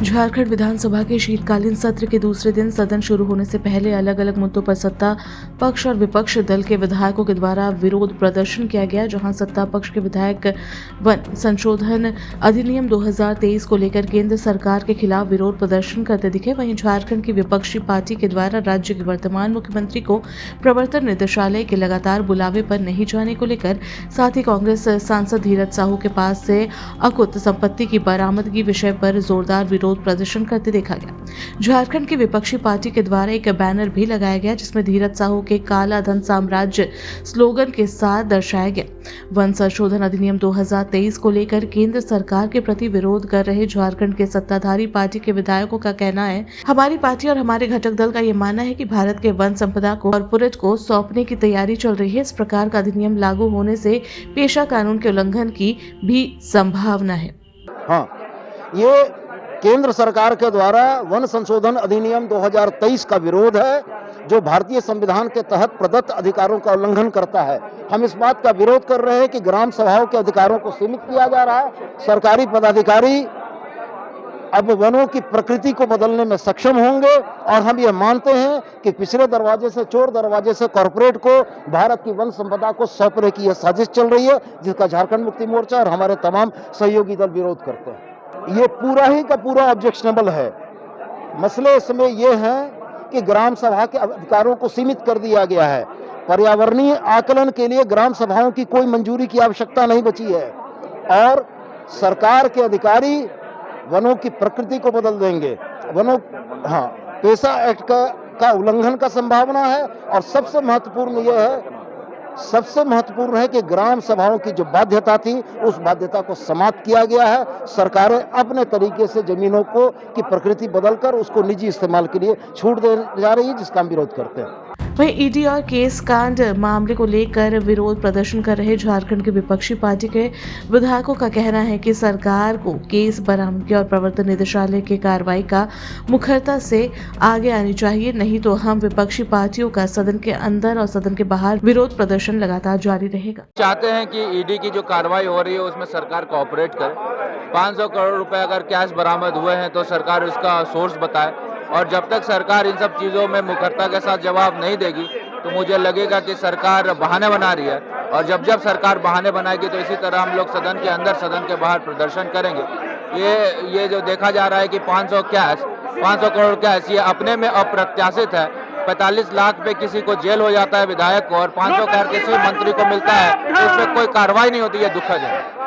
झारखंड विधानसभा के शीतकालीन सत्र के दूसरे दिन सदन शुरू होने से पहले अलग अलग मुद्दों पर सत्ता पक्ष और विपक्ष दल के विधायकों के द्वारा विरोध प्रदर्शन किया गया। जहां सत्ता पक्ष के विधायक वन संशोधन अधिनियम 2023 को लेकर केंद्र सरकार के खिलाफ विरोध प्रदर्शन करते दिखे, वहीं झारखंड की विपक्षी पार्टी के द्वारा राज्य के वर्तमान मुख्यमंत्री को प्रवर्तन निदेशालय के लगातार बुलावे पर नहीं जाने को लेकर, साथ ही कांग्रेस सांसद धीरज साहू के पास से अकुत संपत्ति की बरामदगी विषय पर जोरदार विरोध प्रदर्शन करते देखा गया। झारखंड की विपक्षी पार्टी के द्वारा एक बैनर भी लगाया गया जिसमें धीरज साहू के काला धन साम्राज्य स्लोगन के साथ दर्शाया गया। वन संशोधन अधिनियम 2023 को लेकर केंद्र सरकार के प्रति विरोध कर रहे झारखंड के सत्ताधारी पार्टी के विधायकों का कहना है, हमारी पार्टी और हमारे घटक दल का ये मानना है कि भारत के वन संपदा को कॉर्पोरेट को सौंपने की तैयारी चल रही है। इस प्रकार का अधिनियम लागू होने से पेशा कानून के उल्लंघन की भी संभावना है। हाँ, ये केंद्र सरकार के द्वारा वन संशोधन अधिनियम 2023 का विरोध है, जो भारतीय संविधान के तहत प्रदत्त अधिकारों का उल्लंघन करता है। हम इस बात का विरोध कर रहे हैं कि ग्राम सभाओं के अधिकारों को सीमित किया जा रहा है। सरकारी पदाधिकारी अब वनों की प्रकृति को बदलने में सक्षम होंगे और हम ये मानते हैं कि पिछले दरवाजे से, चोर दरवाजे से कॉर्पोरेट को भारत की वन संपदा को सौंपने की यह साजिश चल रही है, जिसका झारखंड मुक्ति मोर्चा और हमारे तमाम सहयोगी दल विरोध करते हैं। ये पूरा ही का पूरा ऑब्जेक्शनेबल है। मसले इसमें यह है कि ग्राम सभा के अधिकारों को सीमित कर दिया गया है। पर्यावरणीय आकलन के लिए ग्राम सभाओं की कोई मंजूरी की आवश्यकता नहीं बची है और सरकार के अधिकारी वनों की प्रकृति को बदल देंगे। पेशा एक्ट का उल्लंघन का संभावना है और सबसे महत्वपूर्ण है कि ग्राम सभाओं की जो बाध्यता थी, उस बाध्यता को समाप्त किया गया है। सरकारें अपने तरीके से जमीनों की प्रकृति बदलकर उसको निजी इस्तेमाल के लिए छूट दे जा रही है, जिसका हम विरोध करते हैं। वहीं ईडी और केस कांड मामले को लेकर विरोध प्रदर्शन कर रहे झारखंड की विपक्षी पार्टी के विधायकों का कहना है कि सरकार को केस बरामदगी और प्रवर्तन निदेशालय की कार्रवाई का मुखरता से आगे आनी चाहिए, नहीं तो हम विपक्षी पार्टियों का सदन के अंदर और सदन के बाहर विरोध प्रदर्शन लगातार जारी रहेगा। चाहते हैं कि ईडी की जो कार्रवाई हो रही है उसमें सरकार कोऑपरेट करे। 500 करोड़ रुपए अगर कैश बरामद हुए हैं तो सरकार उसका सोर्स बताए, और जब तक सरकार इन सब चीज़ों में मुखरता के साथ जवाब नहीं देगी तो मुझे लगेगा कि सरकार बहाने बना रही है। और जब सरकार बहाने बनाएगी तो इसी तरह हम लोग सदन के अंदर, सदन के बाहर प्रदर्शन करेंगे। ये जो देखा जा रहा है कि 500 करोड़ कैश, ये अपने में अप्रत्याशित है। 45 लाख पे किसी को जेल हो जाता है विधायक को, और 500 करोड़ किसी मंत्री को मिलता है तो उसमें कोई कार्रवाई नहीं होती है। दुखद है।